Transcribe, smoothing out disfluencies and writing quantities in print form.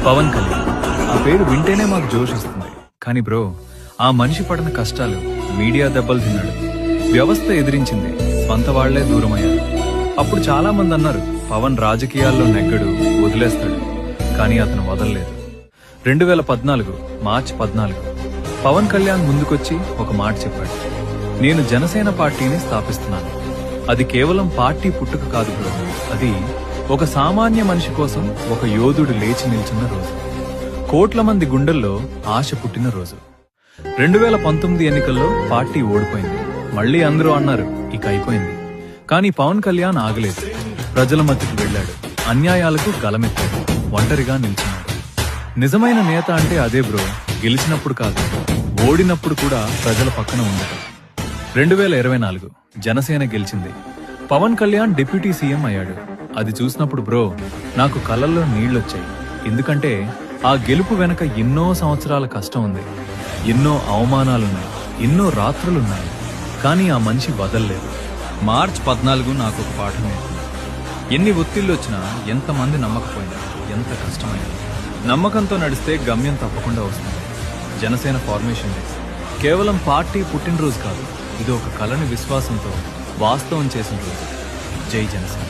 పవన్ కళ్యాణ్. ఆ పేరు వింటేనే మాకు జోష్ ఇస్తుంది. కానీ బ్రో, ఆ మనిషి పడిన కష్టాలు, మీడియా దెబ్బలు తిన్నాడు, వ్యవస్థ ఎదిరించింది, స్వంత వాళ్లే దూరమయ్యారు. అప్పుడు చాలా మంది అన్నారు పవన్ రాజకీయాల్లో నెగ్గడు, వదిలేస్తాడు. కానీ అతను వదలలేదు. 2014 మార్చి 14 పవన్ కళ్యాణ్ ముందుకొచ్చి ఒక మాట చెప్పాడు. నేను జనసేన పార్టీని స్థాపిస్తున్నాను. అది కేవలం పార్టీ పుట్టుక కాదు బ్రో, అది ఒక సామాన్య మనిషి కోసం ఒక యోధుడు లేచి నిల్చున్న రోజు, కోట్ల మంది గుండెల్లో ఆశ పుట్టిన రోజు. 2019 ఎన్నికల్లో పార్టీ ఓడిపోయింది. మళ్లీ అందరూ అన్నారు ఇక అయిపోయింది. కానీ పవన్ కళ్యాణ్ ఆగలేదు. ప్రజల మధ్యకు వెళ్లాడు, అన్యాయాలకు గలమెత్తాడు, ఒంటరిగా నిల్చున్నాడు. నిజమైన నేత అంటే అదే బ్రో, గెలిచినప్పుడు కాదు, ఓడినప్పుడు కూడా ప్రజల పక్కన ఉండటం. 2024 జనసేన గెలిచింది. పవన్ కళ్యాణ్ డిప్యూటీ సీఎం అయ్యాడు. అది చూసినప్పుడు బ్రో నాకు కళ్ళల్లో నీళ్లొచ్చాయి. ఎందుకంటే ఆ గెలుపు వెనక ఎన్నో సంవత్సరాల కష్టం ఉంది, ఎన్నో అవమానాలున్నాయి, ఎన్నో రాత్రులున్నాయి. కానీ ఆ మనిషి వదల్లేదు. మార్చ్ 14 నాకు ఒక పాఠం నేర్పింది. ఎన్ని ఒత్తిళ్లు వచ్చినా, ఎంతమంది నమ్మకపోయినా, ఎంత కష్టమైనా, నమ్మకంతో నడిస్తే గమ్యం తప్పకుండా వస్తుంది. జనసేన ఫార్మేషన్ డే కేవలం పార్టీ పుట్టినరోజు కాదు, ఇది ఒక కళని విశ్వాసంతో వాస్తవం చేసిన రోజు. జై జనసేన.